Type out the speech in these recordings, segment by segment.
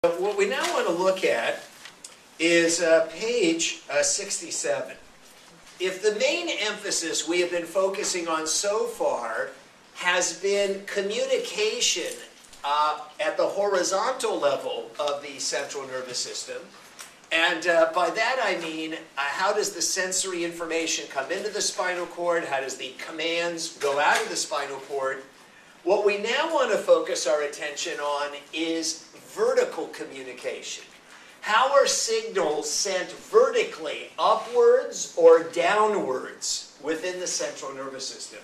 What we now want to look at is page 67. If the main emphasis we have been focusing on so far has been communication at the horizontal level of the central nervous system, and by that I mean how does the sensory information come into the spinal cord, how does the commands go out of the spinal cord, what we now want to focus our attention on is vertical communication. How are signals sent vertically, upwards or downwards within the central nervous system?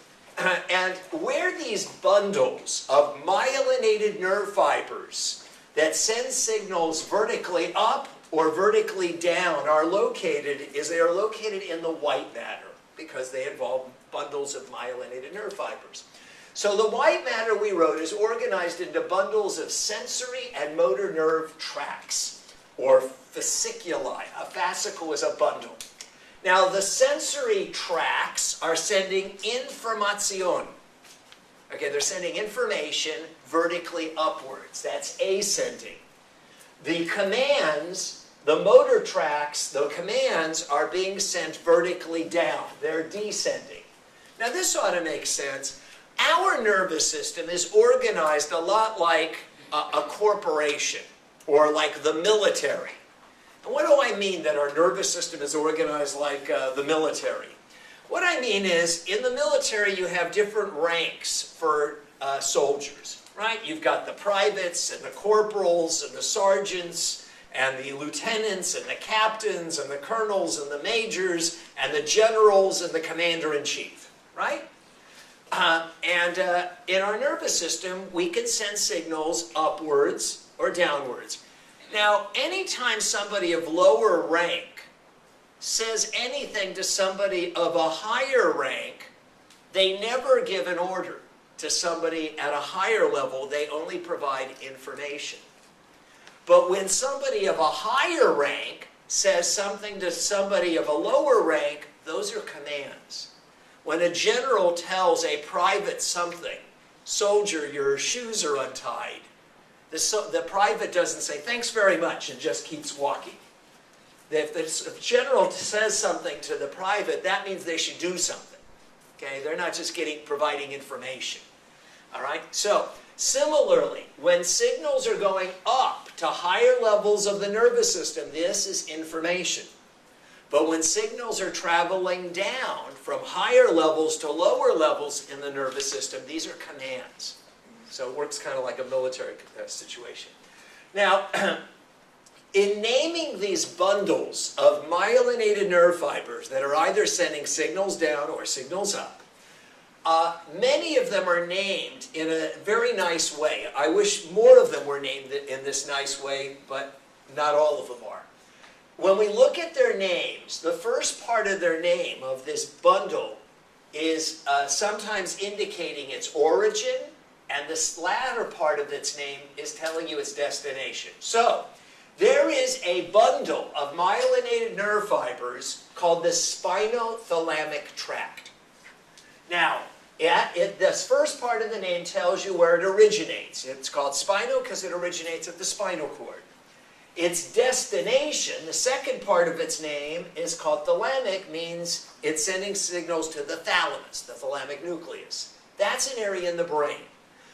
And where these bundles of myelinated nerve fibers that send signals vertically up or vertically down are located is they are located in the white matter because they involve bundles of myelinated nerve fibers. So the white matter we wrote is organized into bundles of sensory and motor nerve tracts, or fasciculi. A fascicle is a bundle. Now the sensory tracts are sending information. Okay, they're sending information vertically upwards. That's ascending. The commands, the motor tracts, the commands are being sent vertically down. They're descending. Now this ought to make sense. Our nervous system is organized a lot like a corporation or like the military. And what do I mean that our nervous system is organized like the military? What I mean is, in the military you have different ranks for soldiers, right? You've got the privates and the corporals and the sergeants and the lieutenants and the captains and the colonels and the majors and the generals and the commander-in-chief, right? In our nervous system, we can send signals upwards or downwards. Now, anytime somebody of lower rank says anything to somebody of a higher rank, they never give an order to somebody at a higher level. They only provide information. But when somebody of a higher rank says something to somebody of a lower rank, those are commands. When a general tells a private something, soldier, your shoes are untied, the private doesn't say, thanks very much, and just keeps walking. If the general says something to the private, that means they should do something. Okay? They're not just providing information. All right? So, similarly, when signals are going up to higher levels of the nervous system, this is information. But when signals are traveling down from higher levels to lower levels in the nervous system, these are commands. So it works kind of like a military situation. Now, in naming these bundles of myelinated nerve fibers that are either sending signals down or signals up, many of them are named in a very nice way. I wish more of them were named in this nice way, but not all of them are. When we look at their names, the first part of their name of this bundle is sometimes indicating its origin, and this latter part of its name is telling you its destination. So, there is a bundle of myelinated nerve fibers called the Spinothalamic Tract. Now, this first part of the name tells you where it originates. It's called spino because it originates at the spinal cord. Its destination, the second part of its name, is called thalamic, means it's sending signals to the thalamus, the thalamic nucleus. That's an area in the brain.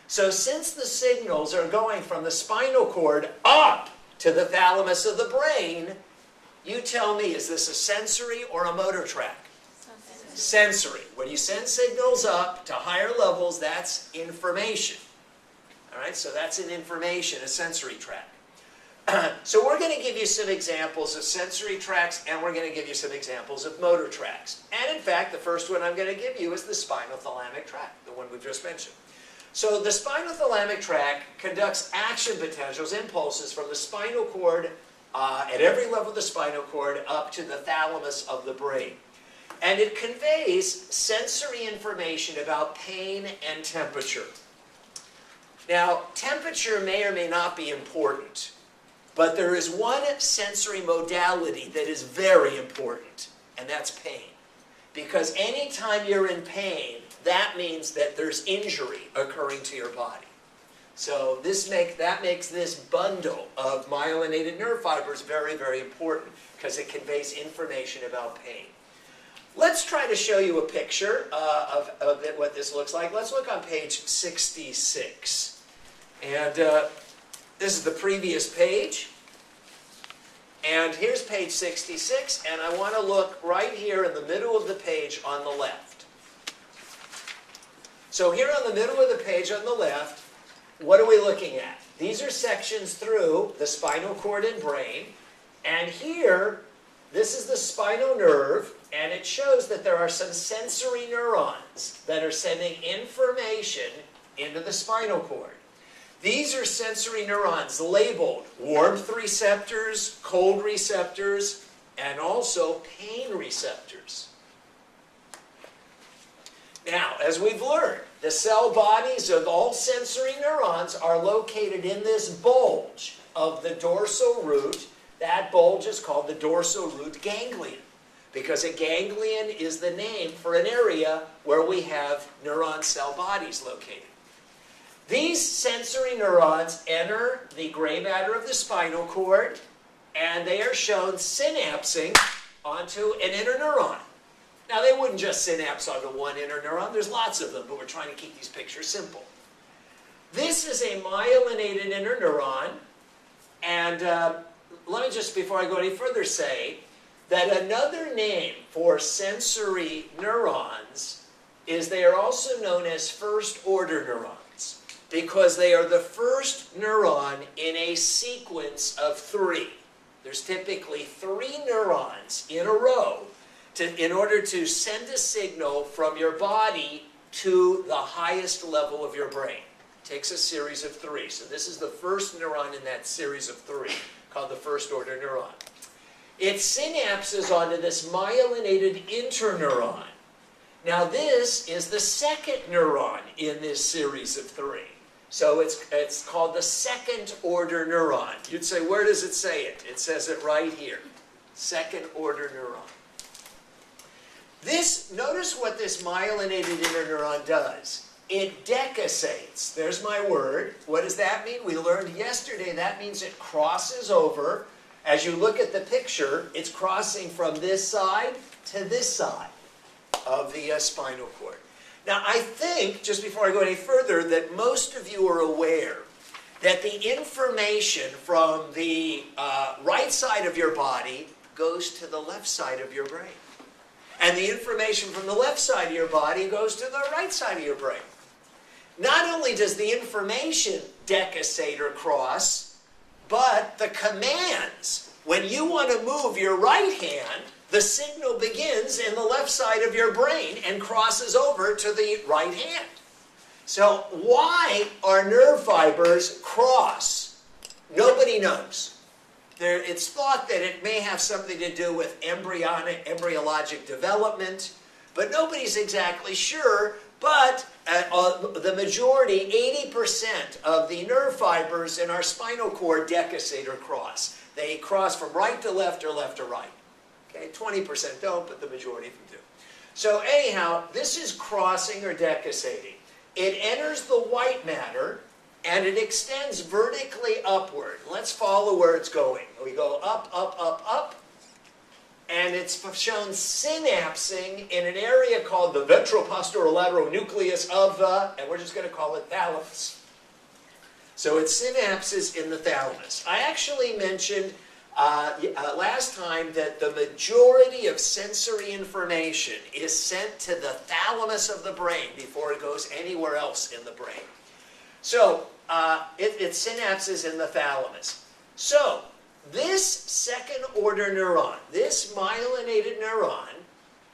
So since the signals are going from the spinal cord up to the thalamus of the brain, you tell me, is this a sensory or a motor tract? Sensory. When you send signals up to higher levels, that's information. All right, so that's an information, a sensory tract. So we're going to give you some examples of sensory tracts, and we're going to give you some examples of motor tracts. And in fact, the first one I'm going to give you is the spinothalamic tract, the one we just mentioned. So the spinothalamic tract conducts action potentials, impulses from the spinal cord at every level of the spinal cord up to the thalamus of the brain. And it conveys sensory information about pain and temperature. Now, temperature may or may not be important. But there is one sensory modality that is very important, and that's pain. Because anytime you're in pain, that means that there's injury occurring to your body. So that makes this bundle of myelinated nerve fibers very, very important because it conveys information about pain. Let's try to show you a picture of what this looks like. Let's look on page 66. And this is the previous page. And here's page 66, and I want to look right here in the middle of the page on the left. So here on the middle of the page on the left, what are we looking at? These are sections through the spinal cord and brain. And here, this is the spinal nerve, and it shows that there are some sensory neurons that are sending information into the spinal cord. These are sensory neurons labeled warmth receptors, cold receptors, and also pain receptors. Now, as we've learned, the cell bodies of all sensory neurons are located in this bulge of the dorsal root. That bulge is called the dorsal root ganglion, because a ganglion is the name for an area where we have neuron cell bodies located. These sensory neurons enter the gray matter of the spinal cord, and they are shown synapsing onto an interneuron. Now, they wouldn't just synapse onto one interneuron. There's lots of them, but we're trying to keep these pictures simple. This is a myelinated interneuron, and let me just, before I go any further, say that another name for sensory neurons is they are also known as first-order neurons, because they are the first neuron in a sequence of 3. There's typically 3 neurons in a row in order to send a signal from your body to the highest level of your brain. It takes a series of 3. So this is the first neuron in that series of 3, called the first-order neuron. It synapses onto this myelinated interneuron. Now this is the second neuron in this series of 3. So it's called the second-order neuron. You'd say, where does it say it? It says it right here. Second-order neuron. Notice what this myelinated interneuron does. It decussates. There's my word. What does that mean? We learned yesterday that means it crosses over. As you look at the picture, it's crossing from this side to this side of the spinal cord. Now, I think, just before I go any further, that most of you are aware that the information from the right side of your body goes to the left side of your brain. And the information from the left side of your body goes to the right side of your brain. Not only does the information decussate or cross, but the commands. When you want to move your right hand, the signal begins in the left side of your brain and crosses over to the right hand. So why are nerve fibers cross? Nobody knows. It's thought that it may have something to do with embryologic development, but nobody's exactly sure. But the majority, 80% of the nerve fibers in our spinal cord decussate or cross. They cross from right to left or left to right. Okay, 20% don't, but the majority of them do. So anyhow, this is crossing or decussating. It enters the white matter, and it extends vertically upward. Let's follow where it's going. We go up, up, up, up, and it's shown synapsing in an area called the ventroposterolateral nucleus of the, and we're just going to call it thalamus. So it synapses in the thalamus. I actually mentioned last time that the majority of sensory information is sent to the thalamus of the brain before it goes anywhere else in the brain. So it synapses in the thalamus. So this second-order neuron, this myelinated neuron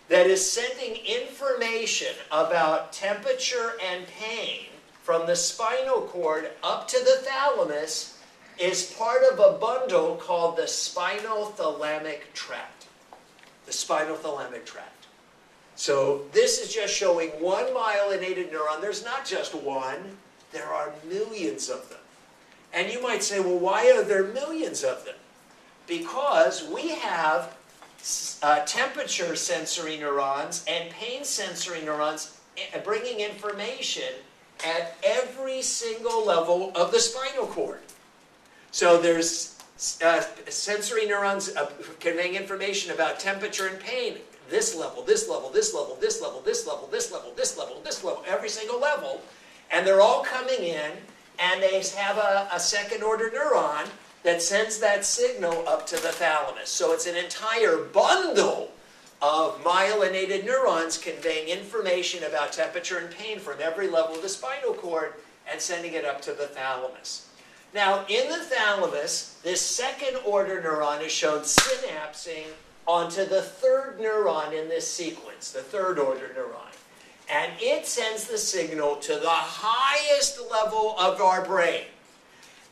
that is sending information about temperature and pain from the spinal cord up to the thalamus is part of a bundle called the Spinothalamic Tract. The Spinothalamic Tract. So this is just showing one myelinated neuron. There's not just one. There are millions of them. And you might say, well, why are there millions of them? Because we have temperature sensory neurons and pain sensory neurons bringing information at every single level of the spinal cord. So there's sensory neurons conveying information about temperature and pain. This level, this level, this level, this level, this level, this level, this level, this level, every single level. And they're all coming in, and they have a second order neuron that sends that signal up to the thalamus. So it's an entire bundle of myelinated neurons conveying information about temperature and pain from every level of the spinal cord and sending it up to the thalamus. Now, in the thalamus, this second order neuron is shown synapsing onto the third neuron in this sequence, the third order neuron. And it sends the signal to the highest level of our brain.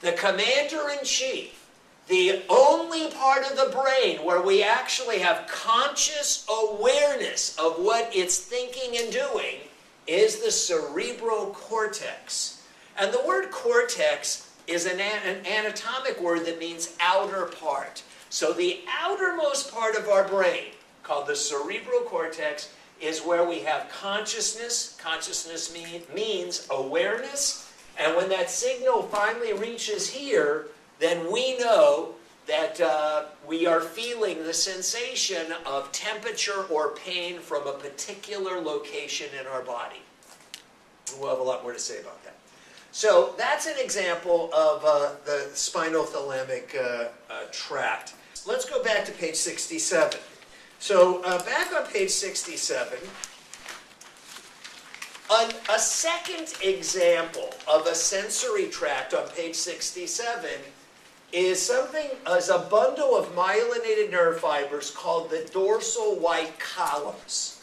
The commander-in-chief, the only part of the brain where we actually have conscious awareness of what it's thinking and doing, is the cerebral cortex. And the word cortex is an anatomic word that means outer part. So the outermost part of our brain, called the cerebral cortex, is where we have consciousness. Consciousness means awareness. And when that signal finally reaches here, then we know that we are feeling the sensation of temperature or pain from a particular location in our body. We'll have a lot more to say about that. So that's an example of the spinothalamic tract. Let's go back to page 67. So back on page 67, a second example of a sensory tract on page 67 is a bundle of myelinated nerve fibers called the dorsal white columns,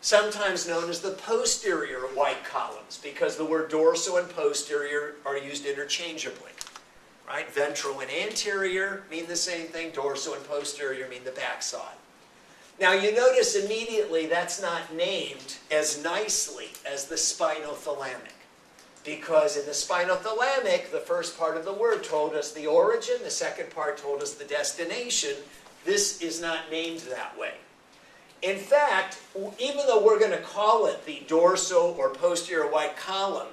sometimes known as the posterior white columns, because the word dorsal and posterior are used interchangeably. Right? Ventral and anterior mean the same thing. Dorsal and posterior mean the backside. Now you notice immediately that's not named as nicely as the spinothalamic. Because in the spinothalamic, the first part of the word told us the origin, the second part told us the destination. This is not named that way. In fact, even though we're going to call it the dorsal or posterior white column,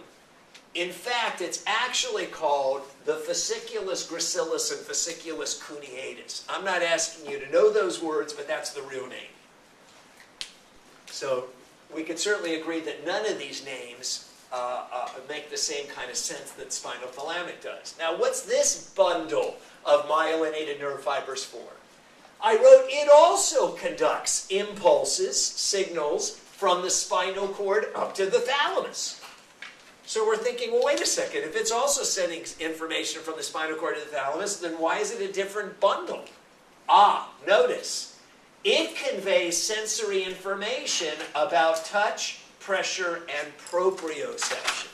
in fact, it's actually called the Fasciculus Gracilis and Fasciculus Cuneatus. I'm not asking you to know those words, but that's the real name. So we can certainly agree that none of these names make the same kind of sense that spinothalamic does. Now, what's this bundle of myelinated nerve fibers for? I wrote, it also conducts impulses, signals, from the spinal cord up to the thalamus. So we're thinking, well, wait a second. If it's also sending information from the spinal cord to the thalamus, then why is it a different bundle? Notice. It conveys sensory information about touch, pressure, and proprioception.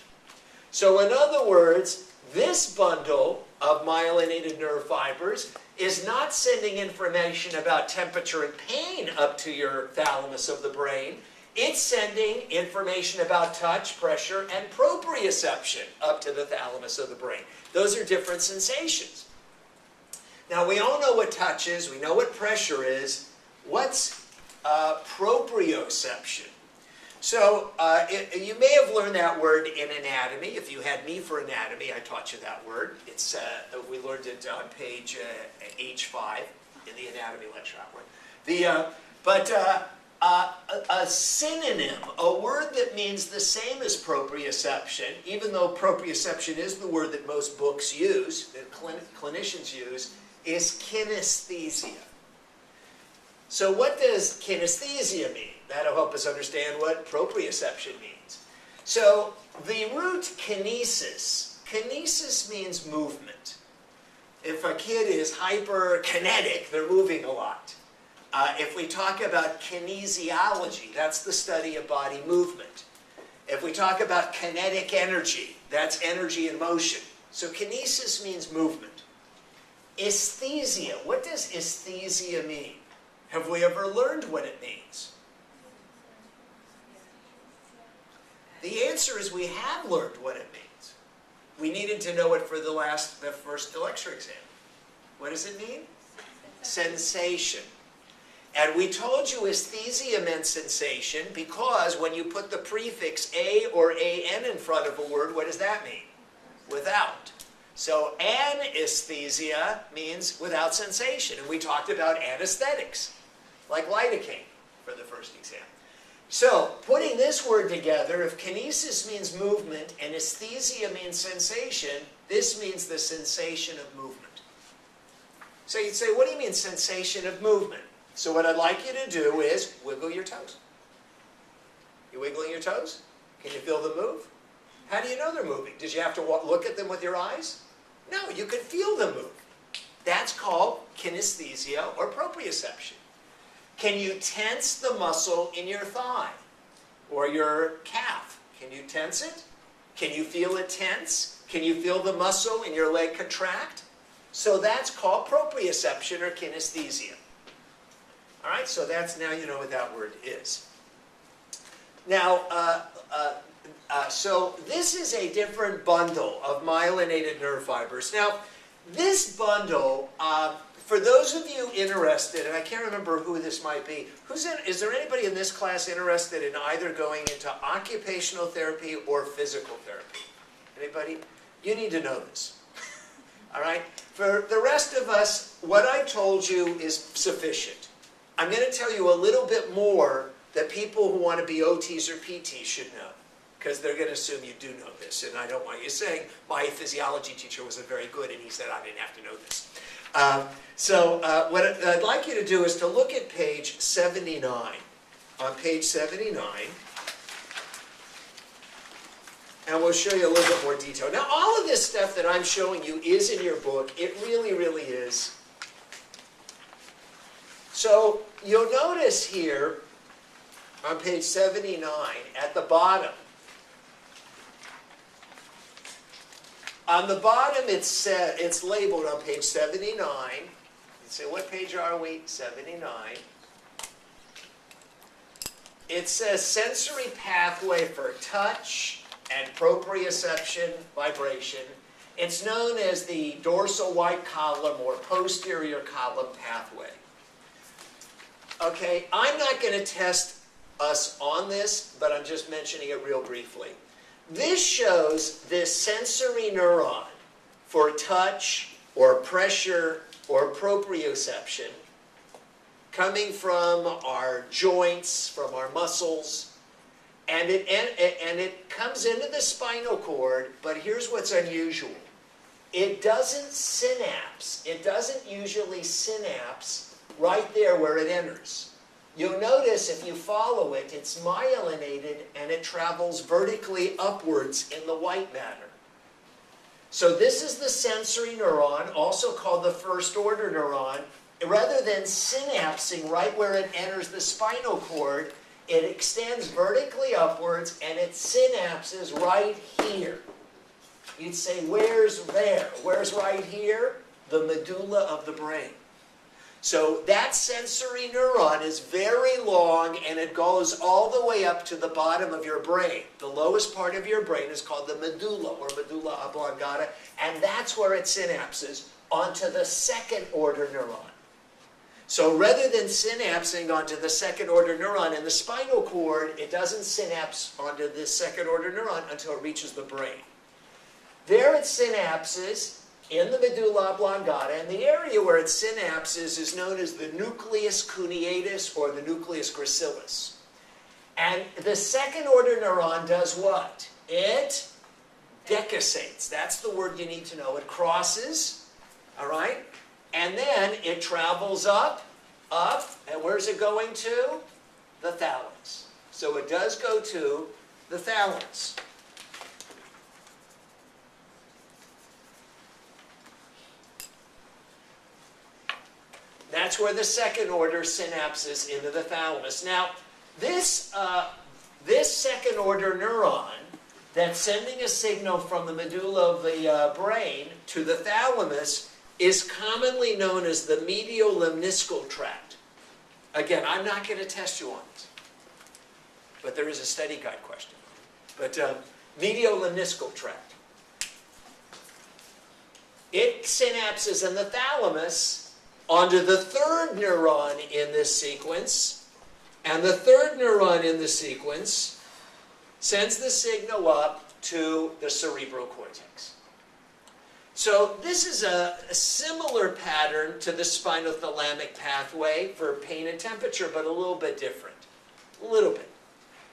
So in other words, this bundle of myelinated nerve fibers is not sending information about temperature and pain up to your thalamus of the brain. It's sending information about touch, pressure, and proprioception up to the thalamus of the brain. Those are different sensations. Now, we all know what touch is. We know what pressure is. What's proprioception? So, you may have learned that word in anatomy. If you had me for anatomy, I taught you that word. We learned it on page H5 in the anatomy lecture. A synonym, a word that means the same as proprioception, even though proprioception is the word that most books use, that clinicians use, is kinesthesia. So what does kinesthesia mean? That'll help us understand what proprioception means. So the root kinesis means movement. If a kid is hyperkinetic, they're moving a lot. If we talk about kinesiology, that's the study of body movement. If we talk about kinetic energy, that's energy in motion. So kinesis means movement. Aesthesia, what does aesthesia mean? Have we ever learned what it means? The answer is we have learned what it means. We needed to know it for the first lecture exam. What does it mean? Sensation. And we told you aesthesia meant sensation because when you put the prefix a or an in front of a word, what does that mean? Without. So anesthesia means without sensation. And we talked about anesthetics, like lidocaine for the first exam. So putting this word together, if kinesis means movement and aesthesia means sensation, this means the sensation of movement. So you'd say, what do you mean sensation of movement? So what I'd like you to do is wiggle your toes. You wiggling your toes? Can you feel them move? How do you know they're moving? Did you have to look at them with your eyes? No, you could feel them move. That's called kinesthesia or proprioception. Can you tense the muscle in your thigh or your calf? Can you tense it? Can you feel it tense? Can you feel the muscle in your leg contract? So that's called proprioception or kinesthesia. All right, so that's, now you know what that word is. Now, so this is a different bundle of myelinated nerve fibers. Now, this bundle, for those of you interested, and I can't remember who this might be, is there anybody in this class interested in either going into occupational therapy or physical therapy? Anybody? You need to know this. All right? For the rest of us, what I've told you is sufficient. I'm going to tell you a little bit more that people who want to be OTs or PTs should know, because they're going to assume you do know this, and I don't want you saying, my physiology teacher wasn't very good, and he said I didn't have to know this. What I'd like you to do is to look at page 79. On page 79, and we'll show you a little bit more detail. Now, all of this stuff that I'm showing you is in your book. It really, really is. So you'll notice here on page 79 at the bottom. On the bottom it's labeled on page 79. You say, what page are we? 79. It says sensory pathway for touch and proprioception, vibration. It's known as the dorsal white column or posterior column pathway. Okay, I'm not going to test us on this, but I'm just mentioning it real briefly. This shows this sensory neuron for touch or pressure or proprioception coming from our joints, from our muscles, and it comes into the spinal cord, but here's what's unusual. It doesn't synapse. It doesn't usually synapse right there where it enters. You'll notice if you follow it, it's myelinated and it travels vertically upwards in the white matter. So this is the sensory neuron, also called the first order neuron. Rather than synapsing right where it enters the spinal cord, it extends vertically upwards and it synapses right here. You'd say, where's there? Where's right here? The medulla of the brain. So that sensory neuron is very long and it goes all the way up to the bottom of your brain. The lowest part of your brain is called the medulla or medulla oblongata, and that's where it synapses onto the second order neuron. So rather than synapsing onto the second order neuron in the spinal cord, it doesn't synapse onto this second order neuron until it reaches the brain. There it synapses in the medulla oblongata, and the area where it synapses is known as the nucleus cuneatus or the nucleus gracilis. And the second order neuron does what? It decussates. That's the word you need to know. It crosses, all right? And then it travels up, and where's it going to? The thalamus. So it does go to the thalamus. That's where the second order synapses into the thalamus. Now, this second order neuron that's sending a signal from the medulla of the brain to the thalamus is commonly known as the medial lemniscal tract. Again, I'm not going to test you on this, but there is a study guide question. But medial lemniscal tract. It synapses in the thalamus onto the third neuron in this sequence, and the third neuron in the sequence sends the signal up to the cerebral cortex. So this is a similar pattern to the spinothalamic pathway for pain and temperature, but a little bit different. A little bit.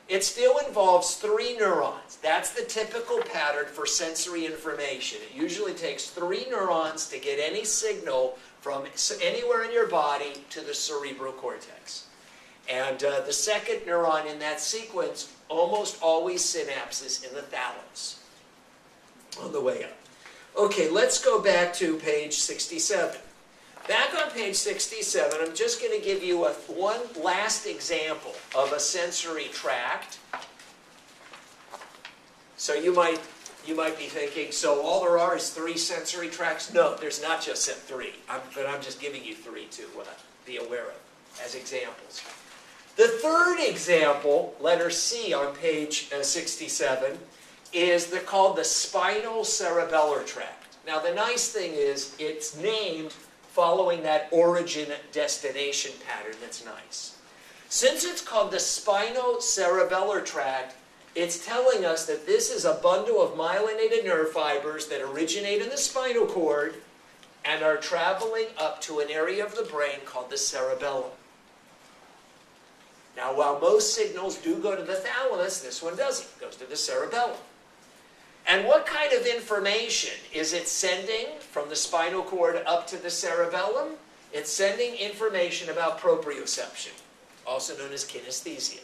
It still involves 3 neurons. That's the typical pattern for sensory information. It usually takes 3 neurons to get any signal from anywhere in your body to the cerebral cortex. And the second neuron in that sequence almost always synapses in the thalamus on the way up. Okay, let's go back to page 67. Back on page 67, I'm just going to give you one last example of a sensory tract. So you might be thinking, so all there are is 3 sensory tracts? No, there's not just 3, but I'm just giving you 3 to be aware of as examples. The third example, letter C on page 67, is called the Spinocerebellar Tract. Now the nice thing is it's named following that origin-destination pattern. That's nice. Since it's called the Spinocerebellar Tract, it's telling us that this is a bundle of myelinated nerve fibers that originate in the spinal cord and are traveling up to an area of the brain called the cerebellum. Now, while most signals do go to the thalamus, this one doesn't. It goes to the cerebellum. And what kind of information is it sending from the spinal cord up to the cerebellum? It's sending information about proprioception, also known as kinesthesia.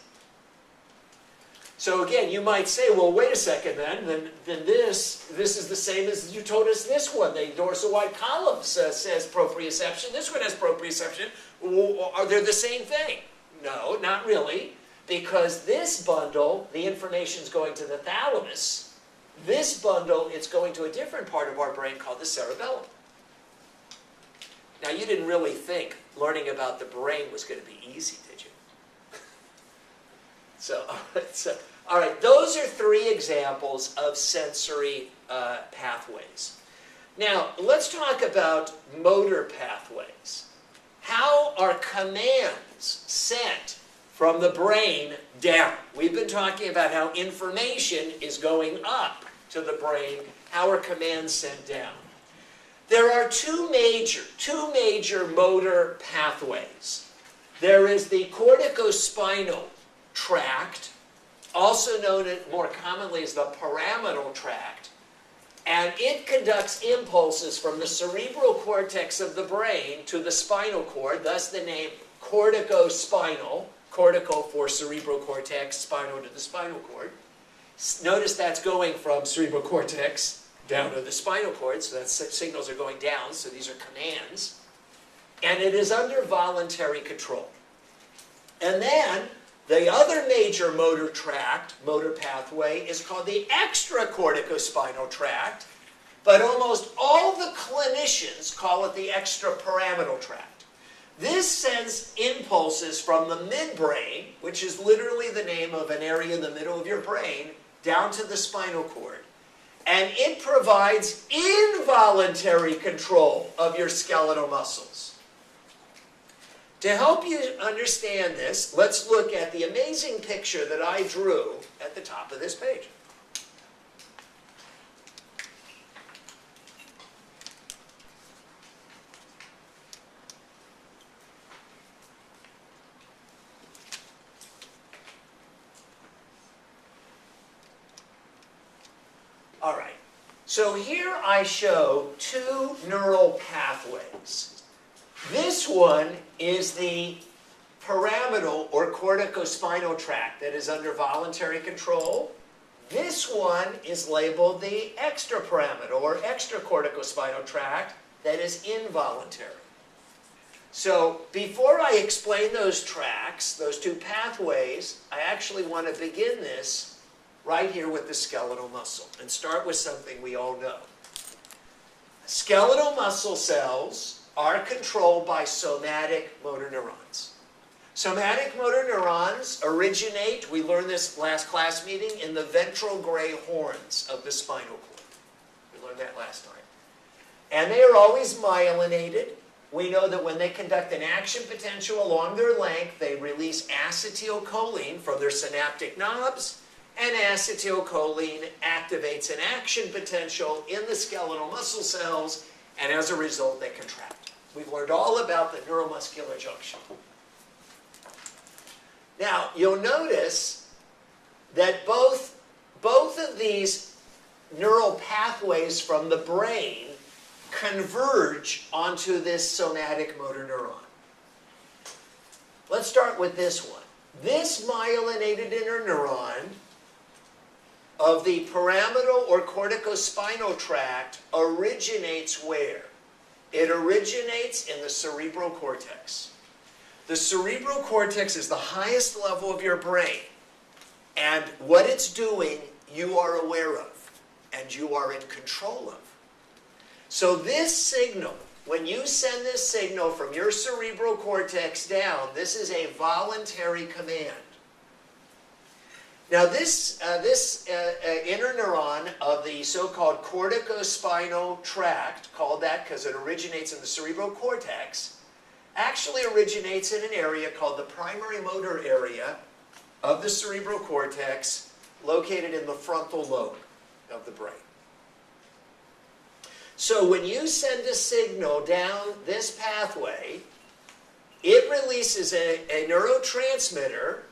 So again, you might say, well, wait a second then this is the same as you told us this one. The dorsal white columns says proprioception. This one has proprioception. Are they the same thing? No, not really, because this bundle, the information is going to the thalamus. This bundle, it's going to a different part of our brain called the cerebellum. Now, you didn't really think learning about the brain was going to be easy, did you? All right, those are 3 examples of sensory pathways. Now, let's talk about motor pathways. How are commands sent from the brain down? We've been talking about how information is going up to the brain. How are commands sent down? There are two major motor pathways. There is the corticospinal tract, also known more commonly as the pyramidal tract, and it conducts impulses from the cerebral cortex of the brain to the spinal cord, thus the name corticospinal, cortical for cerebral cortex, spinal to the spinal cord. Notice that's going from cerebral cortex down to the spinal cord, so that signals are going down, so these are commands. And it is under voluntary control. And then the other major motor pathway is called the Extracorticospinal Tract, but almost all the clinicians call it the Extrapyramidal Tract. This sends impulses from the midbrain, which is literally the name of an area in the middle of your brain, down to the spinal cord. And it provides involuntary control of your skeletal muscles. To help you understand this, let's look at the amazing picture that I drew at the top of this page. All right, so here I show 2 neural pathways. This one is the pyramidal or corticospinal tract that is under voluntary control. This one is labeled the extrapyramidal or extracorticospinal tract that is involuntary. So before I explain those tracts, those 2 pathways, I actually want to begin this right here with the skeletal muscle and start with something we all know. Skeletal muscle cells are controlled by somatic motor neurons. Somatic motor neurons originate, we learned this last class meeting, in the ventral gray horns of the spinal cord. We learned that last time. And they are always myelinated. We know that when they conduct an action potential along their length, they release acetylcholine from their synaptic knobs, and acetylcholine activates an action potential in the skeletal muscle cells, and as a result, they contract. We've learned all about the neuromuscular junction. Now, you'll notice that both of these neural pathways from the brain converge onto this somatic motor neuron. Let's start with this one. This myelinated interneuron of the pyramidal or corticospinal tract originates where? It originates in the cerebral cortex. The cerebral cortex is the highest level of your brain, and what it's doing you are aware of, and you are in control of. So this signal, when you send this signal from your cerebral cortex down, this is a voluntary command. Now this interneuron of the so-called corticospinal tract, called that because it originates in the cerebral cortex, actually originates in an area called the primary motor area of the cerebral cortex, located in the frontal lobe of the brain. So when you send a signal down this pathway, it releases a neurotransmitter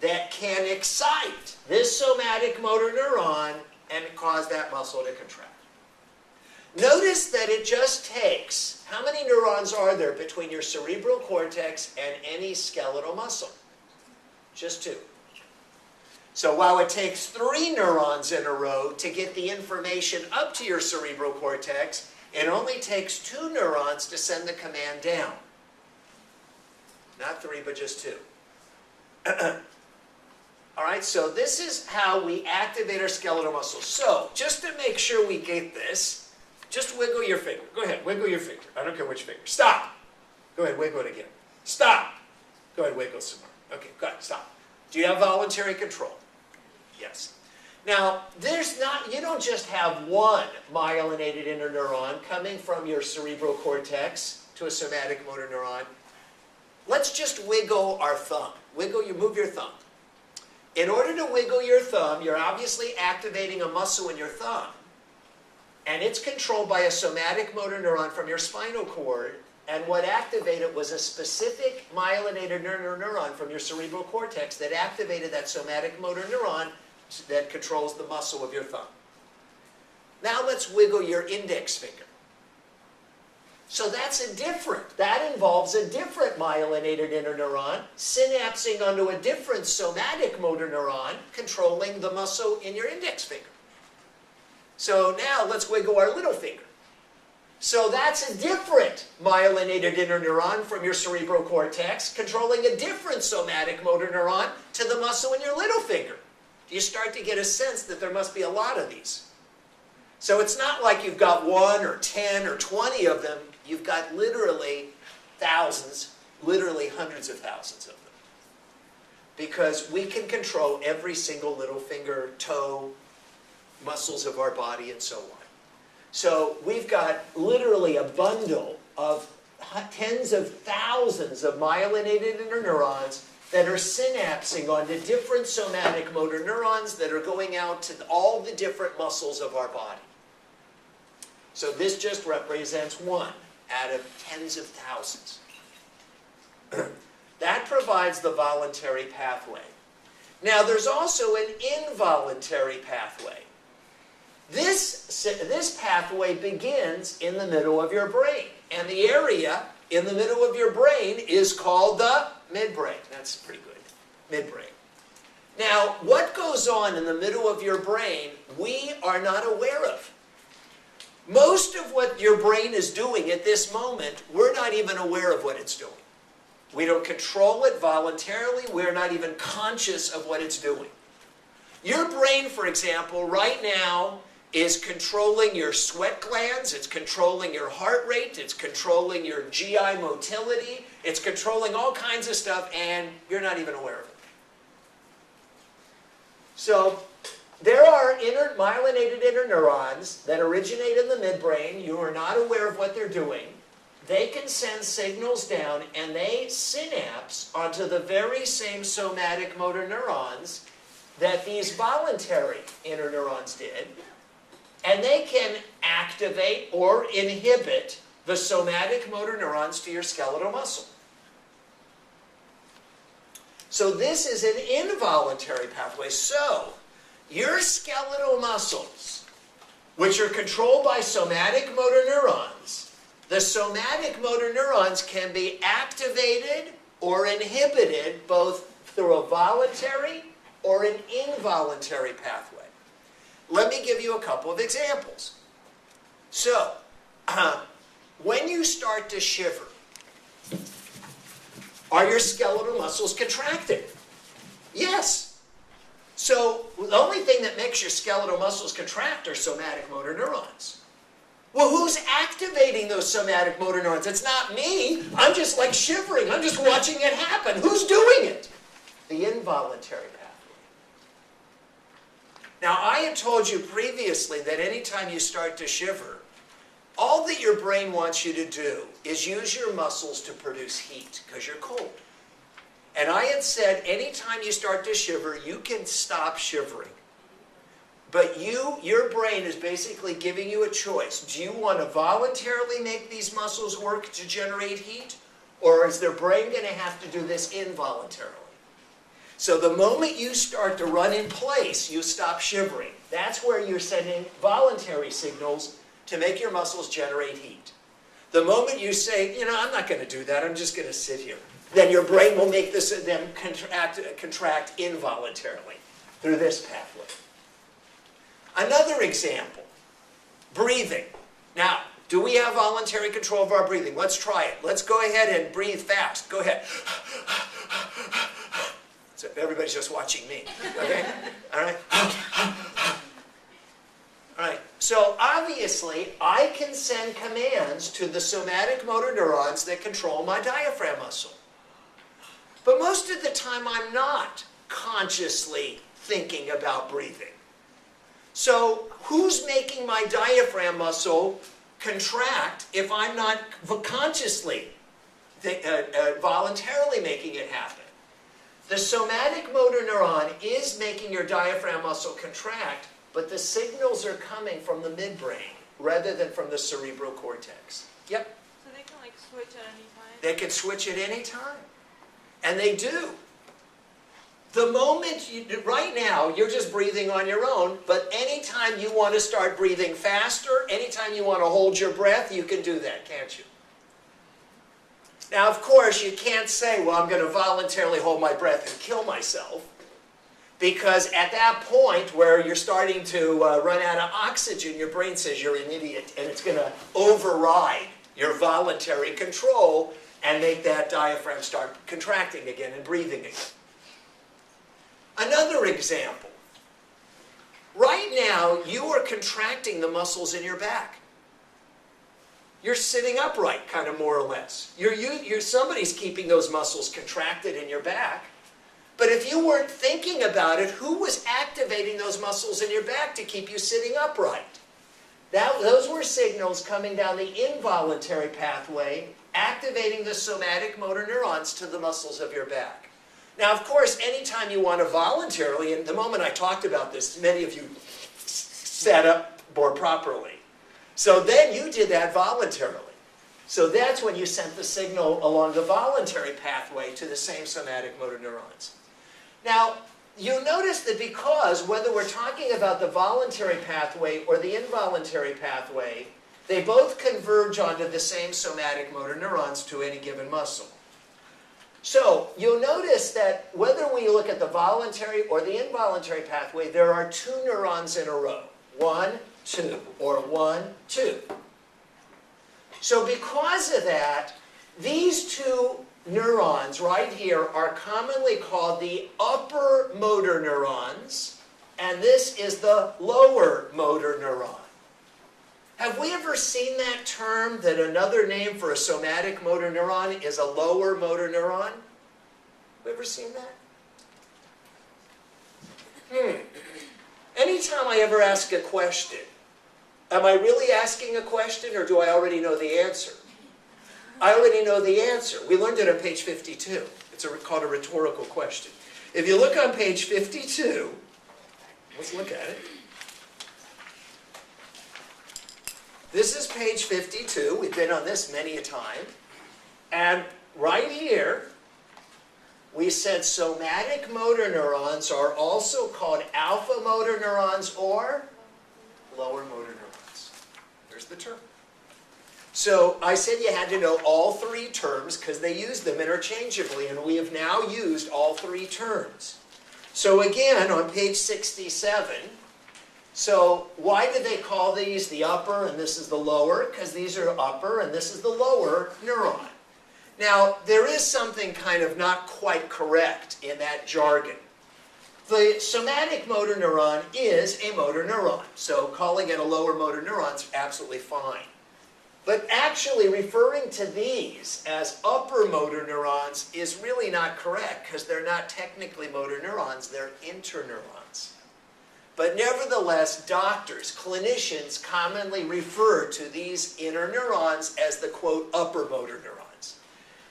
that can excite this somatic motor neuron and cause that muscle to contract. Notice that it just takes, how many neurons are there between your cerebral cortex and any skeletal muscle? Just 2. So while it takes 3 neurons in a row to get the information up to your cerebral cortex, it only takes 2 neurons to send the command down. Not 3, but just 2. All right, so this is how we activate our skeletal muscles. So, just to make sure we get this, just wiggle your finger. Go ahead, wiggle your finger. I don't care which finger. Stop. Go ahead, wiggle it again. Stop. Go ahead, wiggle some more. Okay, go ahead, stop. Do you have voluntary control? Yes. Now, you don't just have one myelinated interneuron coming from your cerebral cortex to a somatic motor neuron. Let's just wiggle our thumb. Move your thumb. In order to wiggle your thumb, you're obviously activating a muscle in your thumb, and it's controlled by a somatic motor neuron from your spinal cord, and what activated was a specific myelinated neuron from your cerebral cortex that activated that somatic motor neuron that controls the muscle of your thumb. Now let's wiggle your index finger. So that involves a different myelinated interneuron synapsing onto a different somatic motor neuron controlling the muscle in your index finger. So now let's wiggle our little finger. So that's a different myelinated interneuron from your cerebral cortex controlling a different somatic motor neuron to the muscle in your little finger. You start to get a sense that there must be a lot of these. So it's not like you've got 1 or 10 or 20 of them. You've got literally thousands, literally hundreds of thousands of them. Because we can control every single little finger, toe, muscles of our body, and so on. So we've got literally a bundle of tens of thousands of myelinated interneurons that are synapsing onto different somatic motor neurons that are going out to all the different muscles of our body. So this just represents 1 out of tens of thousands. That provides the voluntary pathway. Now there's also an involuntary pathway. This pathway begins in the middle of your brain, and the area in the middle of your brain is called the midbrain. That's pretty good. Midbrain. Now, what goes on in the middle of your brain, we are not aware of. Most of what your brain is doing at this moment, we're not even aware of what it's doing. We don't control it voluntarily. We're not even conscious of what it's doing. Your brain, for example, right now is controlling your sweat glands, it's controlling your heart rate, it's controlling your GI motility, it's controlling all kinds of stuff, and you're not even aware of it. So there are myelinated interneurons that originate in the midbrain. You are not aware of what they're doing. they can send signals down and they synapse onto the very same somatic motor neurons that these voluntary interneurons did, and they can activate or inhibit the somatic motor neurons to your skeletal muscle. So this is an involuntary pathway. So your skeletal muscles, which are controlled by somatic motor neurons, the somatic motor neurons can be activated or inhibited both through a voluntary or an involuntary pathway. Let me give you a couple of examples. So, when you start to shiver, are your skeletal muscles contracting? Yes. So, the only thing that makes your skeletal muscles contract are somatic motor neurons. Well, who's activating those somatic motor neurons? It's not me. I'm just like shivering. I'm just watching it happen. Who's doing it? The involuntary pathway. Now, I had told you previously that anytime you start to shiver, all that your brain wants you to do is use your muscles to produce heat because you're cold. And I had said anytime you start to shiver, you can stop shivering. But your brain is basically giving you a choice. Do you want to voluntarily make these muscles work to generate heat? Or is their brain going to have to do this involuntarily? So the moment you start to run in place, you stop shivering. That's where you're sending voluntary signals to make your muscles generate heat. The moment you say, I'm not going to do that, I'm just going to sit here, then your brain will make them contract involuntarily through this pathway. Another example, breathing. Now, do we have voluntary control of our breathing? Let's try it. Let's go ahead and breathe fast. Go ahead. So everybody's just watching me, okay? All right? All right, so obviously I can send commands to the somatic motor neurons that control my diaphragm muscle. But most of the time I'm not consciously thinking about breathing. So who's making my diaphragm muscle contract if I'm not consciously, voluntarily making it happen? The somatic motor neuron is making your diaphragm muscle contract, but the signals are coming from the midbrain rather than from the cerebral cortex. Yep? So they can switch at any time? They can switch at any time. And they do. The moment, right now, you're just breathing on your own, but anytime you want to start breathing faster, anytime you want to hold your breath, you can do that, can't you? Now, of course, you can't say, well, I'm going to voluntarily hold my breath and kill myself, because at that point where you're starting to run out of oxygen, your brain says you're an idiot, and it's going to override your voluntary control and make that diaphragm start contracting again and breathing again. Another example. Right now, you are contracting the muscles in your back. You're sitting upright, kind of more or less. Somebody's keeping those muscles contracted in your back. But if you weren't thinking about it, who was activating those muscles in your back to keep you sitting upright? Those were signals coming down the involuntary pathway, activating the somatic motor neurons to the muscles of your back. Now, of course, anytime you want to voluntarily, and the moment I talked about this, many of you sat up more properly. So then you did that voluntarily. So that's when you sent the signal along the voluntary pathway to the same somatic motor neurons. Now, you'll notice that because whether we're talking about the voluntary pathway or the involuntary pathway, they both converge onto the same somatic motor neurons to any given muscle. So you'll notice that whether we look at the voluntary or the involuntary pathway, there are two neurons in a row. 1, 2, or 1, 2. So because of that, these two neurons right here are commonly called the upper motor neurons, and this is the lower motor neuron. Have we ever seen that term, that another name for a somatic motor neuron is a lower motor neuron? Have we ever seen that? Anytime I ever ask a question, am I really asking a question or do I already know the answer? I already know the answer. We learned it on page 52. It's called a rhetorical question. If you look on page 52, let's look at it. This is page 52. We've been on this many a time. And right here, we said somatic motor neurons are also called alpha motor neurons or lower motor neurons. There's the term. So I said you had to know all three terms because they use them interchangeably, and we have now used all three terms. So again, on page 67, so why did they call these the upper and this is the lower? Because these are upper and this is the lower neuron. Now, there is something kind of not quite correct in that jargon. The somatic motor neuron is a motor neuron, so calling it a lower motor neuron is absolutely fine. But actually referring to these as upper motor neurons is really not correct because they're not technically motor neurons, they're interneurons. But nevertheless, doctors, clinicians commonly refer to these inner neurons as the, quote, upper motor neurons.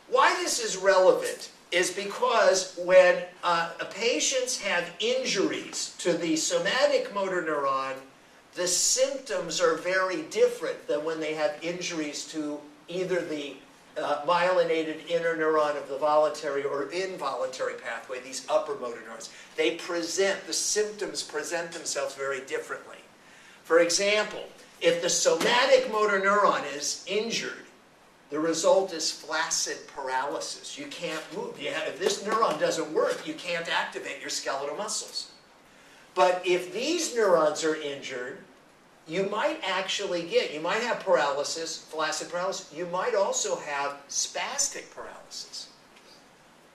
Why this is relevant is because when patients have injuries to the somatic motor neuron, the symptoms are very different than when they have injuries to either the myelinated inner neuron of the voluntary or involuntary pathway, these upper motor neurons. The symptoms present themselves very differently. For example, if the somatic motor neuron is injured, the result is flaccid paralysis. You can't move. If this neuron doesn't work, you can't activate your skeletal muscles. But if these neurons are injured, you might have paralysis, flaccid paralysis. You might also have spastic paralysis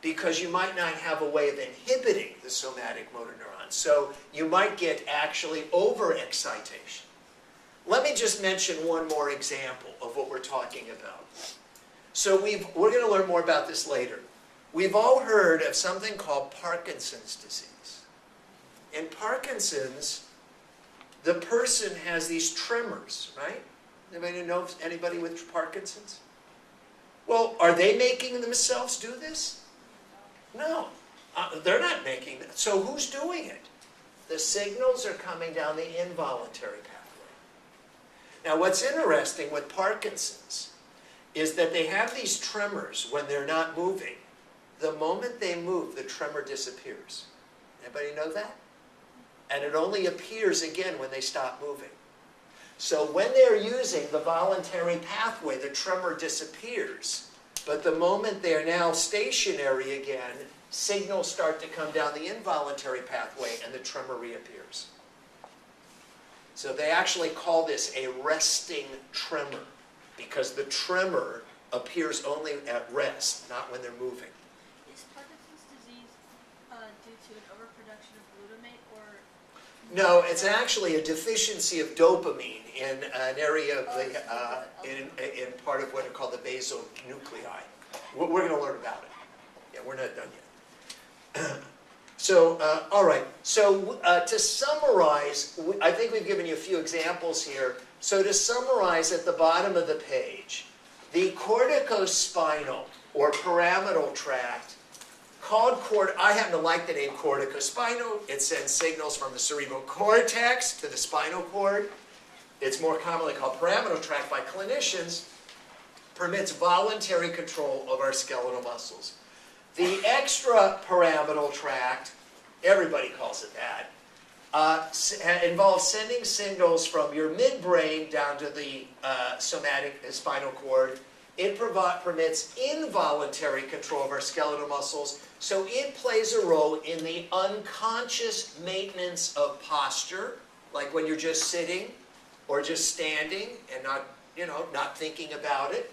because you might not have a way of inhibiting the somatic motor neurons. So you might get actually overexcitation. Let me just mention one more example of what we're talking about. So we're going to learn more about this later. We've all heard of something called Parkinson's disease. In Parkinson's, the person has these tremors, right? Anybody know anybody with Parkinson's? Well, are they making themselves do this? No, they're not making that. So who's doing it? The signals are coming down the involuntary pathway. Now, what's interesting with Parkinson's is that they have these tremors when they're not moving. The moment they move, the tremor disappears. Anybody know that? And it only appears again when they stop moving. So when they're using the voluntary pathway, the tremor disappears. But the moment they're now stationary again, signals start to come down the involuntary pathway and the tremor reappears. So they actually call this a resting tremor because the tremor appears only at rest, not when they're moving. Is Parkinson's disease due to an overproduction of glutamate or? No, it's actually a deficiency of dopamine in an area of the, in part of what are called the basal nuclei. We're going to learn about it. Yeah, we're not done yet. So, all right. So to summarize, I think we've given you a few examples here. So to summarize at the bottom of the page, the corticospinal or pyramidal tract, I happen to like the name corticospinal. It sends signals from the cerebral cortex to the spinal cord. It's more commonly called pyramidal tract by clinicians. Permits voluntary control of our skeletal muscles. The extrapyramidal tract, everybody calls it that, involves sending signals from your midbrain down to the somatic spinal cord. It permits involuntary control of our skeletal muscles, so it plays a role in the unconscious maintenance of posture, like when you're just sitting or just standing and not thinking about it,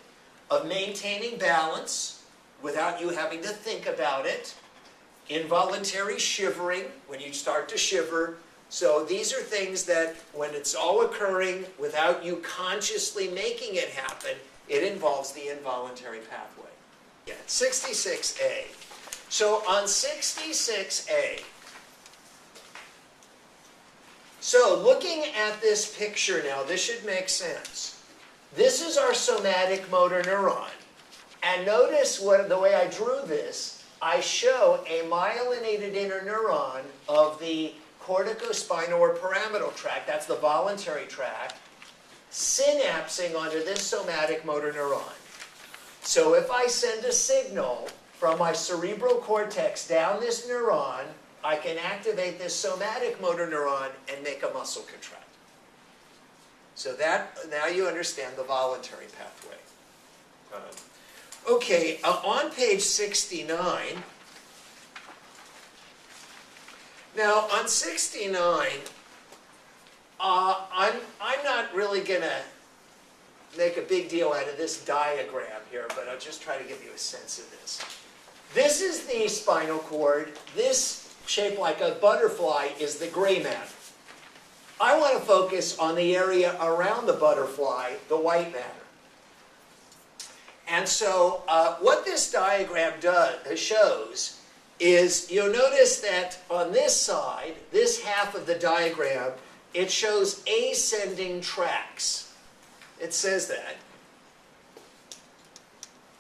of maintaining balance without you having to think about it, involuntary shivering, when you start to shiver. So these are things that when it's all occurring without you consciously making it happen, it involves the involuntary pathway. Yeah, 66A. So on 66A, so looking at this picture now, this should make sense. This is our somatic motor neuron. And notice the way I drew this, I show a myelinated interneuron of the corticospinal or pyramidal tract, that's the voluntary tract, synapsing onto this somatic motor neuron. So if I send a signal from my cerebral cortex down this neuron, I can activate this somatic motor neuron and make a muscle contract. So now you understand the voluntary pathway. Okay, on page 69, now on 69, I'm not really going to make a big deal out of this diagram here, but I'll just try to give you a sense of this. This is the spinal cord. This, shaped like a butterfly, is the gray matter. I want to focus on the area around the butterfly, the white matter. And so what this diagram shows is, you'll notice that on this side, this half of the diagram, it shows ascending tracts. It says that.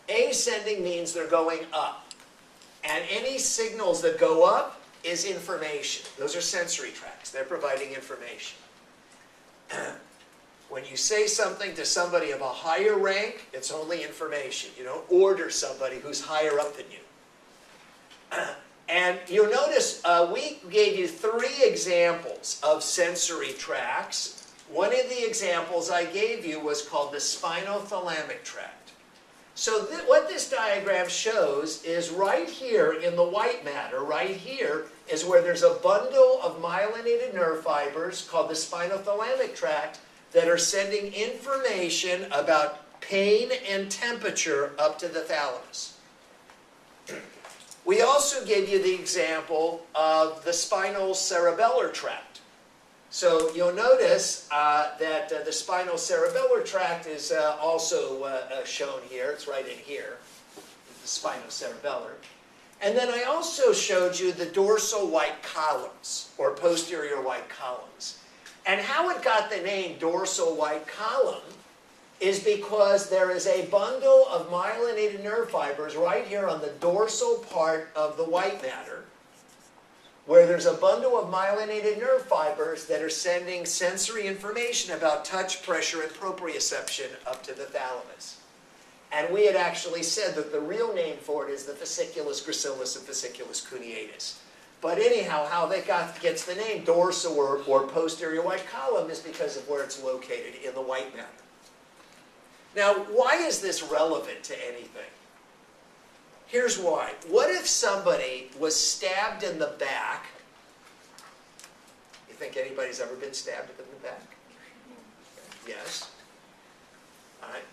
Ascending means they're going up. And any signals that go up is information. Those are sensory tracts. They're providing information. When you say something to somebody of a higher rank, it's only information. You don't order somebody who's higher up than you. And you'll notice we gave you 3 examples of sensory tracts. One of the examples I gave you was called the Spinothalamic Tract. So what this diagram shows is right here in the white matter, right here, is where there's a bundle of myelinated nerve fibers called the Spinothalamic Tract that are sending information about pain and temperature up to the thalamus. We also gave you the example of the Spinocerebellar Tract. So you'll notice that the Spinocerebellar Tract is also shown here. It's right in here, the Spinocerebellar. And then I also showed you the dorsal white columns, or posterior white columns. And how it got the name dorsal white column is because there is a bundle of myelinated nerve fibers right here on the dorsal part of the white matter, where there's a bundle of myelinated nerve fibers that are sending sensory information about touch, pressure, and proprioception up to the thalamus. And we had actually said that the real name for it is the Fasciculus Gracilis Fasciculus Cuneatus. But anyhow, how that gets the name dorsal or posterior white column is because of where it's located in the white matter. Now, why is this relevant to anything? Here's why. What if somebody was stabbed in the back? You think anybody's ever been stabbed in the back? Yes. All right.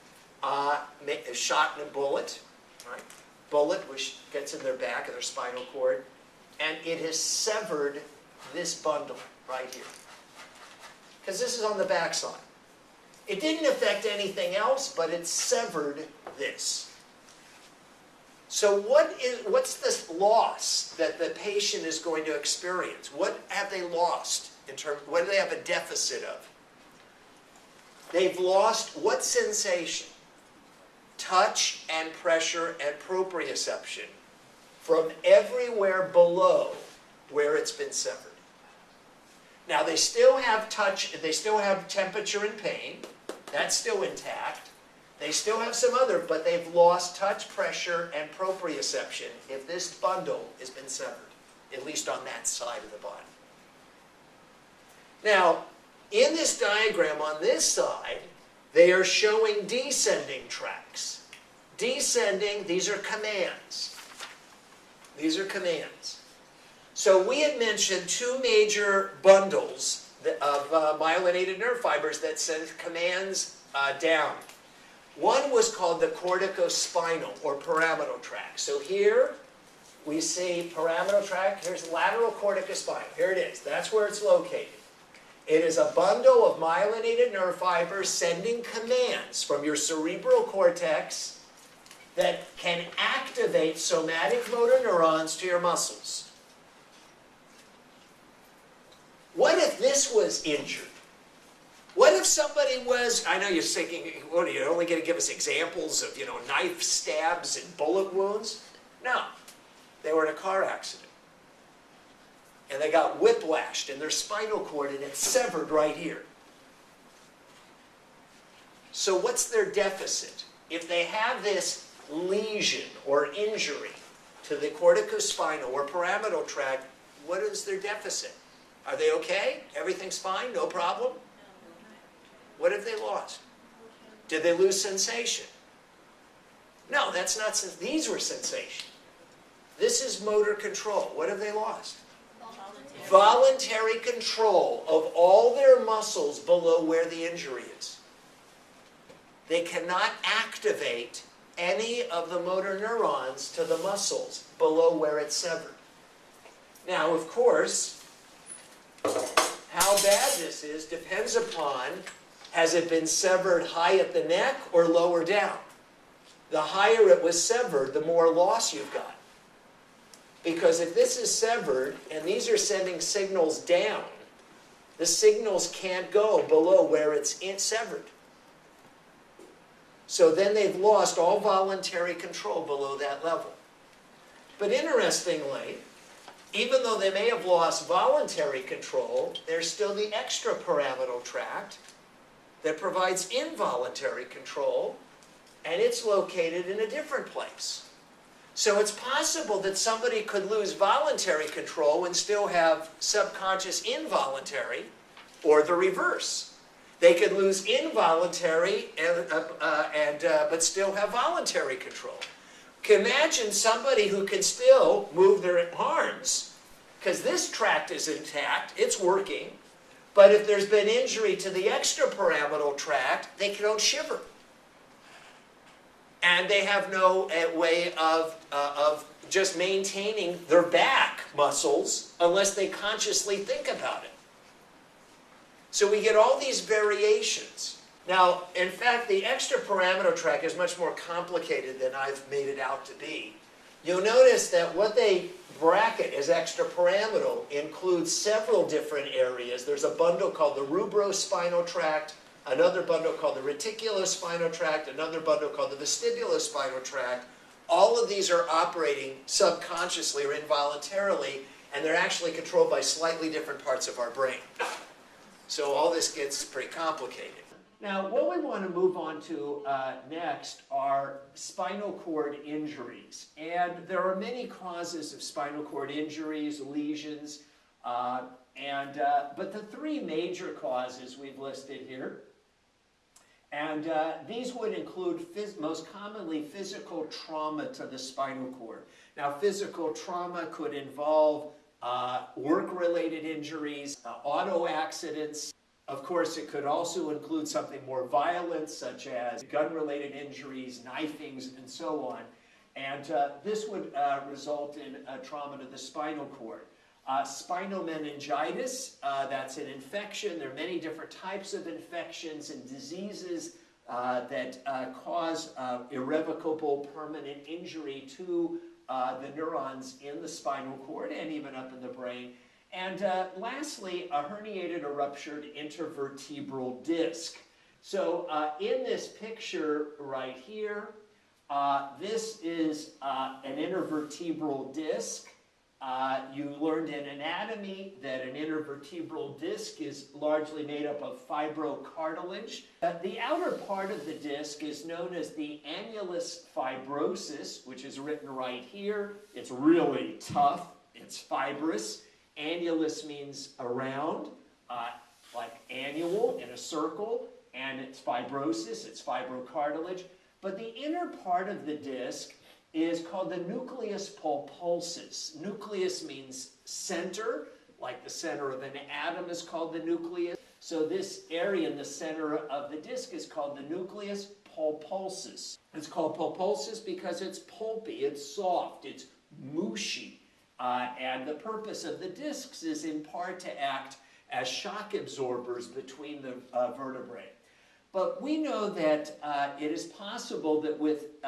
Shot in a bullet. All right. Bullet which gets in their back of their spinal cord. And it has severed this bundle right here. Because this is on the back side. It didn't affect anything else, but it severed this. So what's this loss that the patient is going to experience? What have they lost in terms? What do they have a deficit of? They've lost what sensation? Touch and pressure and proprioception from everywhere below where it's been severed. Now they still have touch, they still have temperature and pain. That's still intact. They still have some other, but they've lost touch, pressure, and proprioception if this bundle has been severed, at least on that side of the body. Now, in this diagram on this side, they are showing descending tracts. Descending, these are commands. These are commands. So we had mentioned 2 major bundles of myelinated nerve fibers that send commands down. One was called the corticospinal or pyramidal tract. So here we see pyramidal tract. Here's lateral corticospinal. Here it is. That's where it's located. It is a bundle of myelinated nerve fibers sending commands from your cerebral cortex that can activate somatic motor neurons to your muscles. What if this was injured? What if if somebody was, I know you're thinking, what, are you only going to give us examples of, knife stabs and bullet wounds? No. They were in a car accident. And they got whiplashed in their spinal cord and it severed right here. So what's their deficit? If they have this lesion or injury to the corticospinal or pyramidal tract, what is their deficit? Are they okay? Everything's fine? No problem? What have they lost? Did they lose sensation? No, that's not. These were sensation. This is motor control. What have they lost? Voluntary control of all their muscles below where the injury is. They cannot activate any of the motor neurons to the muscles below where it's severed. Now, of course, how bad this is depends upon, has it been severed high at the neck or lower down? The higher it was severed, the more loss you've got. Because if this is severed, and these are sending signals down, the signals can't go below where it's severed. So then they've lost all voluntary control below that level. But interestingly, even though they may have lost voluntary control, there's still the extrapyramidal tract that provides involuntary control, and it's located in a different place. So it's possible that somebody could lose voluntary control and still have subconscious involuntary, or the reverse. They could lose involuntary but still have voluntary control. Imagine somebody who can still move their arms, because this tract is intact, it's working, but if there's been injury to the extrapyramidal tract, they don't shiver. And they have no way of just maintaining their back muscles unless they consciously think about it. So we get all these variations. Now, in fact, the extrapyramidal tract is much more complicated than I've made it out to be. You'll notice that what they bracket as extrapyramidal includes several different areas. There's a bundle called the rubrospinal tract, another bundle called the reticulospinal tract, another bundle called the vestibulospinal tract. All of these are operating subconsciously or involuntarily, and they're actually controlled by slightly different parts of our brain. So all this gets pretty complicated. Now, what we want to move on to next are spinal cord injuries. And there are many causes of spinal cord injuries, lesions, but the three major causes we've listed here. And these would include, most commonly, physical trauma to the spinal cord. Now, physical trauma could involve work-related injuries, auto accidents. Of course, it could also include something more violent, such as gun-related injuries, knifings, and so on. And this would result in trauma to the spinal cord. Spinal meningitis, that's an infection. There are many different types of infections and diseases that cause irrevocable permanent injury to the neurons in the spinal cord and even up in the brain. And lastly, a herniated or ruptured intervertebral disc. So in this picture right here, this is an intervertebral disc. You learned in anatomy that an intervertebral disc is largely made up of fibrocartilage. The outer part of the disc is known as the annulus fibrosus, which is written right here. It's really tough. It's fibrous. Annulus means around, like annual in a circle, and it's fibrosis, it's fibrocartilage. But the inner part of the disc is called the nucleus pulposus. Nucleus means center, like the center of an atom is called the nucleus. So this area in the center of the disc is called the nucleus pulposus. It's called pulposus because it's pulpy, it's soft, it's mushy. And the purpose of the discs is in part to act as shock absorbers between the vertebrae. But we know that it is possible that with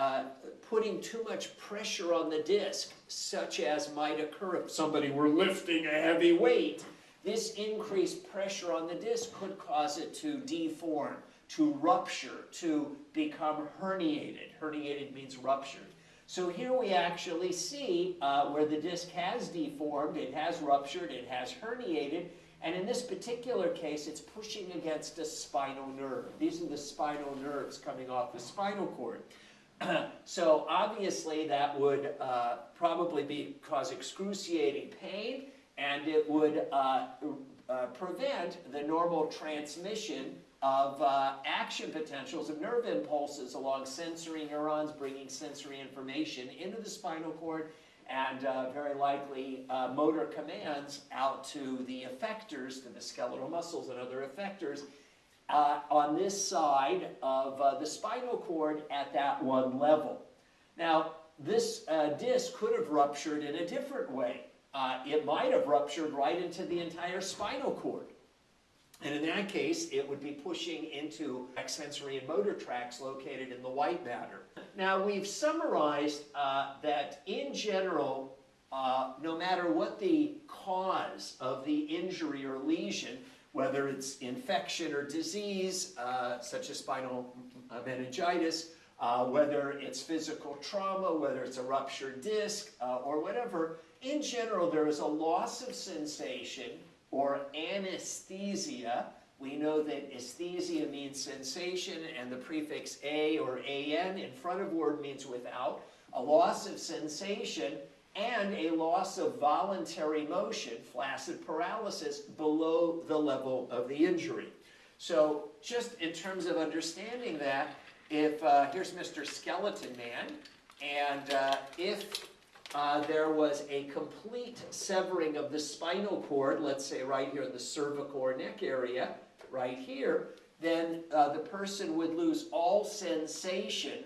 putting too much pressure on the disc, such as might occur if somebody were lifting a heavy weight, this increased pressure on the disc could cause it to deform, to rupture, to become herniated. Herniated means ruptured. So here we actually see where the disc has deformed, it has ruptured, it has herniated, and in this particular case, it's pushing against a spinal nerve. These are the spinal nerves coming off the spinal cord. So obviously that would probably cause excruciating pain, and it would prevent the normal transmission of action potentials of nerve impulses along sensory neurons, bringing sensory information into the spinal cord, and very likely motor commands out to the effectors, to the skeletal muscles and other effectors on this side of the spinal cord at that one level. Now, this disc could have ruptured in a different way. It might have ruptured right into the entire spinal cord. And in that case, it would be pushing into sensory and motor tracts located in the white matter. Now, we've summarized that in general, no matter what the cause of the injury or lesion, whether it's infection or disease, such as spinal meningitis, whether it's physical trauma, whether it's a ruptured disc, or whatever, in general, there is a loss of sensation or anesthesia. We know that aesthesia means sensation, and the prefix a or an in front of word means without. A loss of sensation and a loss of voluntary motion, flaccid paralysis, below the level of the injury. So just in terms of understanding that, if here's Mr. Skeleton Man, and if there was a complete severing of the spinal cord, let's say right here in the cervical or neck area, right here, then the person would lose all sensation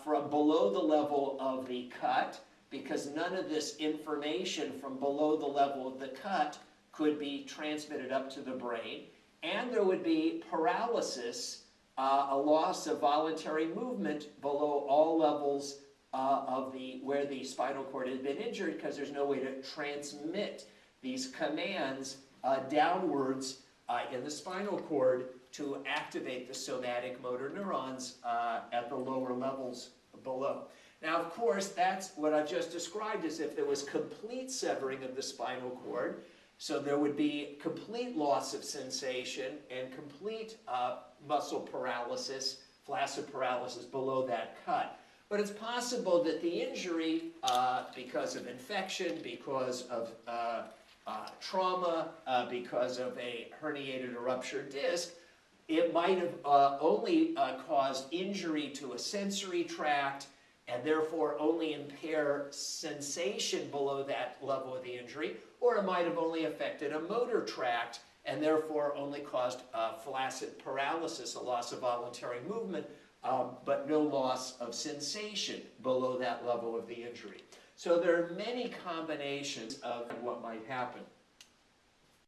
from below the level of the cut, because none of this information from below the level of the cut could be transmitted up to the brain, and there would be paralysis, a loss of voluntary movement below all levels of where the spinal cord has been injured, because there's no way to transmit these commands downwards in the spinal cord to activate the somatic motor neurons at the lower levels below. Now, of course, that's what I've just described as if there was complete severing of the spinal cord. So there would be complete loss of sensation and complete muscle paralysis, flaccid paralysis below that cut. But it's possible that the injury, because of infection, because of trauma, because of a herniated or ruptured disc, it might have only caused injury to a sensory tract, and therefore only impair sensation below that level of the injury, or it might have only affected a motor tract, and therefore only caused flaccid paralysis, a loss of voluntary movement, but no loss of sensation below that level of the injury. So there are many combinations of what might happen.